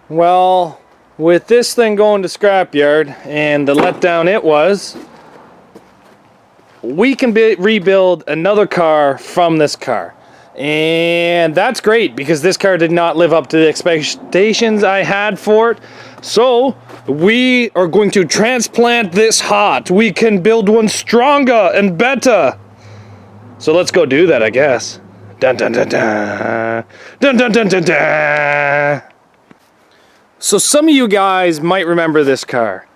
Well, with this thing going to scrapyard and the letdown it was, we can rebuild another car from this car. And that's great because this car did not live up to the expectations I had for it. So we are going to transplant this hot. We can build one stronger and better. So let's go do that, I guess. Dun dun dun dun. Dun dun dun dun dun. So some of you guys might remember this car.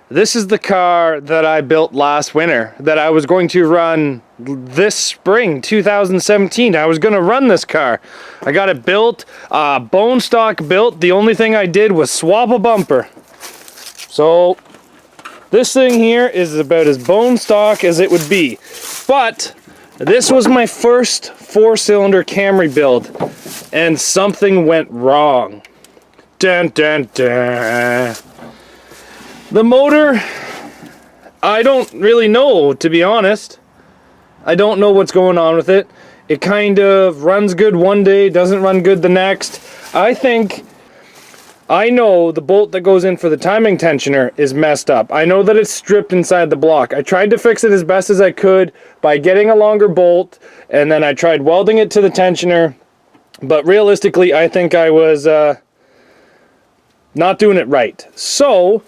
This is the car that I built last winter that I was going to run this spring, 2017. I was going to run this car. I got it built, bone stock built. The only thing I did was swap a bumper. So this thing here is about as bone stock as it would be. But this was my first 4-cylinder Camry build and something went wrong. Dun dun dun. The motor, I don't really know, to be honest. I don't know what's going on with it. It kind of runs good one day, doesn't run good the next. I know the bolt that goes in for the timing tensioner is messed up. I know that it's stripped inside the block. I tried to fix it as best as I could by getting a longer bolt, and then I tried welding it to the tensioner. But realistically, I think I was not doing it right. So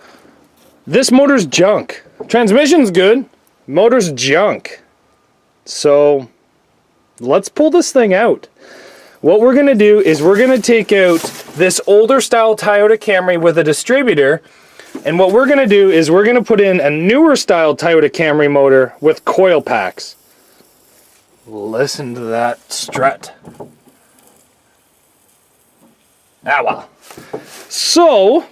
this motor's junk. Transmission's good, motor's junk. So let's pull this thing out. What we're gonna do is we're gonna take out this older style Toyota Camry with a distributor, and what we're gonna do is we're gonna put in a newer style Toyota Camry motor with coil packs. Listen to that strut. Ah well. So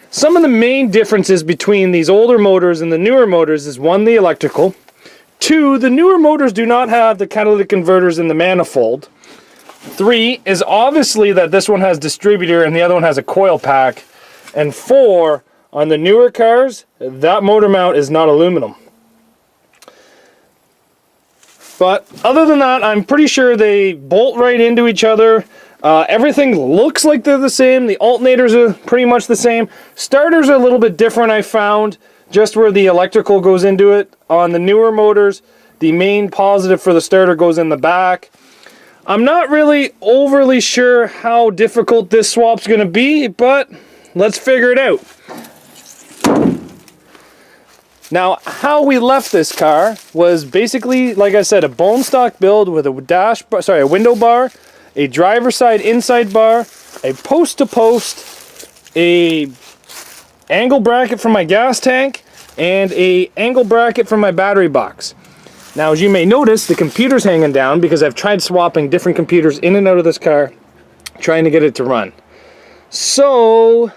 some of the main differences between these older motors and the newer motors is 1, the electrical. 2, the newer motors do not have the catalytic converters in the manifold. 3 is obviously that this one has distributor and the other one has a coil pack. And 4, on the newer cars, that motor mount is not aluminum. But other than that, I'm pretty sure they bolt right into each other. Everything looks like they're the same. The alternators are pretty much the same. Starters are a little bit different, I found, just where the electrical goes into it. On the newer motors, the main positive for the starter goes in the back. I'm not really overly sure how difficult this swap's going to be, but let's figure it out. Now, how we left this car was basically, like I said, a bone stock build with a window bar, a driver's side inside bar, a post-to-post, a angle bracket for my gas tank, and a angle bracket for my battery box. Now, as you may notice, the computer's hanging down because I've tried swapping different computers in and out of this car, trying to get it to run. So,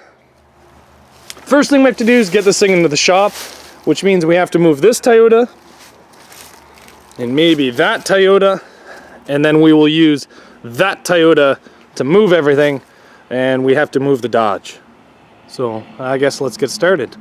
first thing we have to do is get this thing into the shop, which means we have to move this Toyota, and maybe that Toyota, and then we will use that Toyota to move everything, and we have to move the Dodge. So I guess let's get started.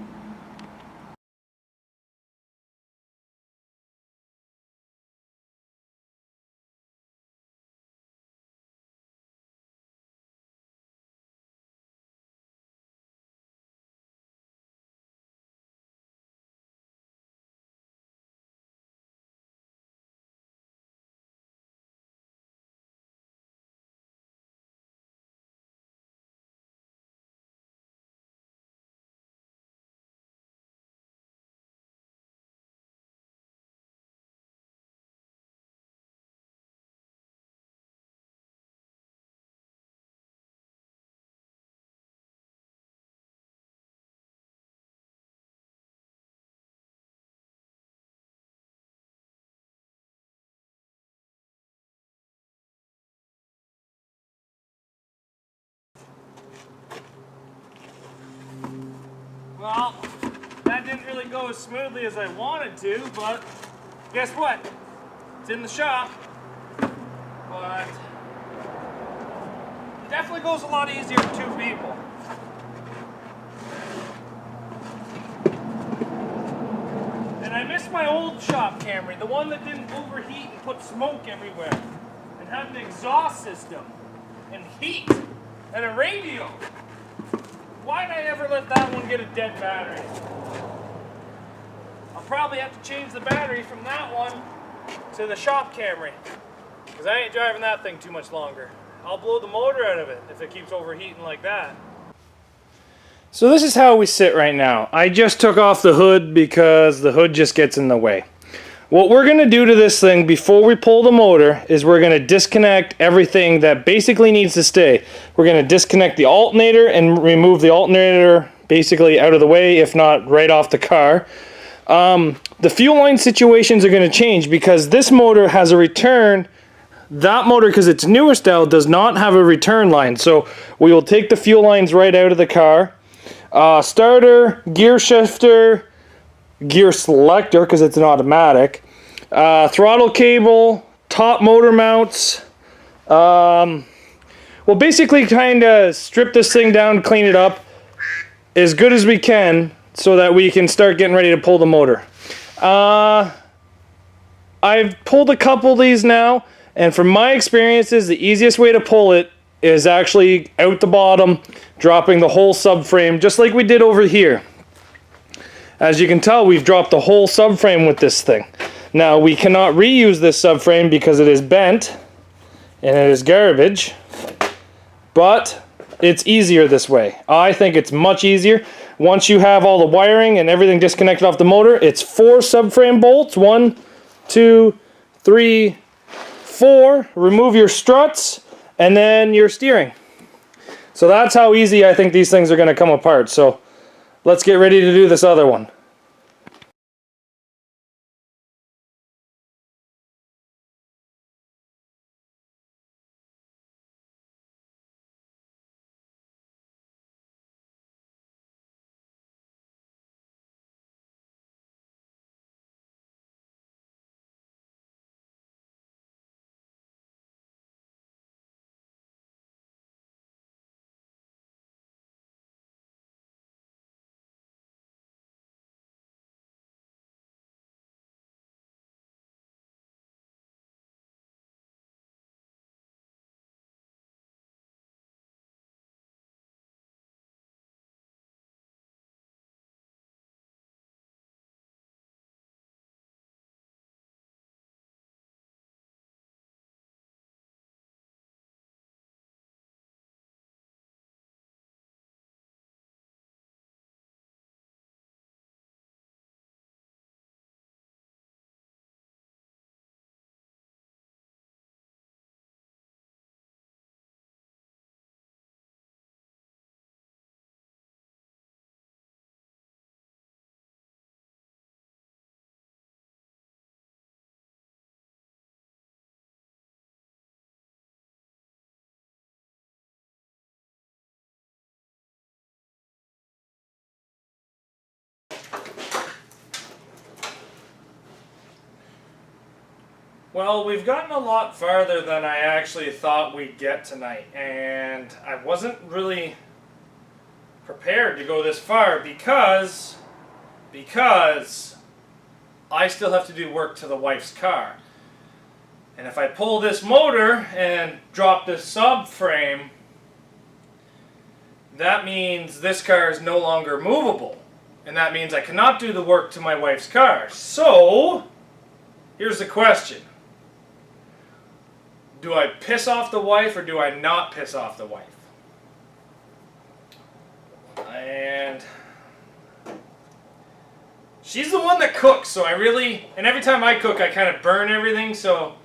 Well, that didn't really go as smoothly as I wanted to, but guess what? It's in the shop. But it definitely goes a lot easier with 2 people. And I miss my old shop Camry, the one that didn't overheat and put smoke everywhere, and had an exhaust system, and heat, and a radio. why'd I ever let that one get a dead battery? I'll probably have to change the battery from that one to the shop Camry, because I ain't driving that thing too much longer. I'll blow the motor out of it if it keeps overheating like that. So this is how we sit right now. I just took off the hood because the hood just gets in the way. What we're going to do to this thing before we pull the motor is we're going to disconnect everything that basically needs to stay. We're going to disconnect the alternator and remove the alternator basically out of the way, if not right off the car. The fuel line situations are going to change because this motor has a return. That motor, because it's newer style, does not have a return line. So we will take the fuel lines right out of the car. Starter, gear shifter, gear selector because it's an automatic, throttle cable, top motor mounts. We'll basically kind of strip this thing down, clean it up as good as we can so that we can start getting ready to pull the motor. I've pulled a couple of these now, and from my experiences, the easiest way to pull it is actually out the bottom, dropping the whole subframe just like we did over here. As you can tell, we've dropped the whole subframe with this thing. Now, we cannot reuse this subframe because it is bent and it is garbage, but it's easier this way. I think it's much easier. Once you have all the wiring and everything disconnected off the motor, it's 4 subframe bolts. 1, 2, 3, 4. Remove your struts and then your steering. So that's how easy I think these things are going to come apart. So let's get ready to do this other one. Well, we've gotten a lot farther than I actually thought we'd get tonight, and I wasn't really prepared to go this far because I still have to do work to the wife's car. And if I pull this motor and drop this subframe, that means this car is no longer movable. And that means I cannot do the work to my wife's car. So, here's the question. Do I piss off the wife or do I not piss off the wife? And she's the one that cooks, so and every time I cook I kind of burn everything, so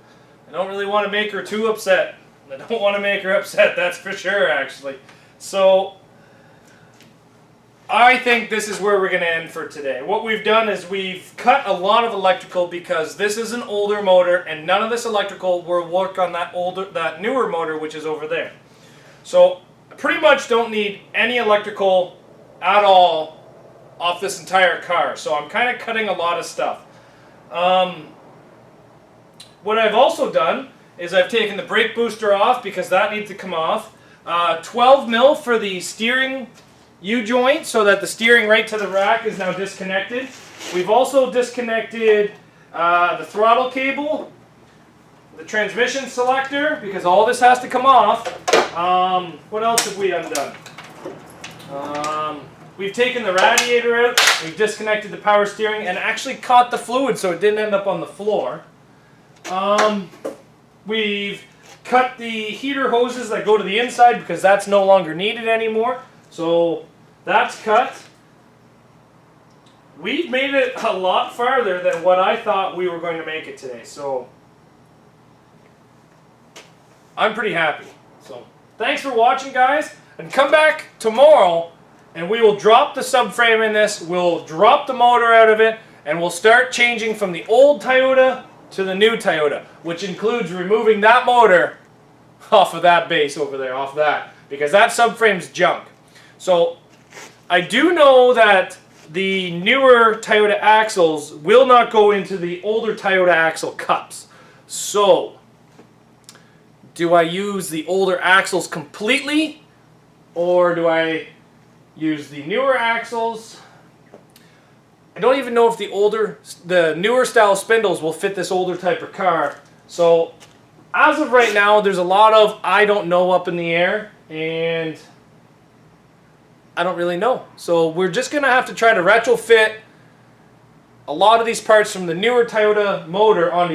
I don't really want to make her too upset. I don't want to make her upset, that's for sure actually. So I think this is where we're going to end for today. What we've done is we've cut a lot of electrical because this is an older motor and none of this electrical will work on that newer motor which is over there. So I pretty much don't need any electrical at all off this entire car. So I'm kind of cutting a lot of stuff. What I've also done is I've taken the brake booster off because that needs to come off. 12 mil for the steering U-joint so that the steering right to the rack is now disconnected. We've also disconnected the throttle cable, the transmission selector, because all this has to come off. What else have we undone? We've taken the radiator out, we've disconnected the power steering, and actually caught the fluid so it didn't end up on the floor. We've cut the heater hoses that go to the inside because that's no longer needed anymore. So that's cut. We've made it a lot farther than what I thought we were going to make it today. So I'm pretty happy. So thanks for watching, guys, and come back tomorrow and we will drop the subframe in this, we'll drop the motor out of it, and we'll start changing from the old Toyota to the new Toyota, which includes removing that motor off of that base over there, off that, because that subframe's junk. So I do know that the newer Toyota axles will not go into the older Toyota axle cups. So do I use the older axles completely, or do I use the newer axles? I don't even know if the newer style spindles will fit this older type of car. So as of right now, there's a lot of I don't know up in the air, and I don't really know. So we're just going to have to try to retrofit a lot of these parts from the newer Toyota motor onto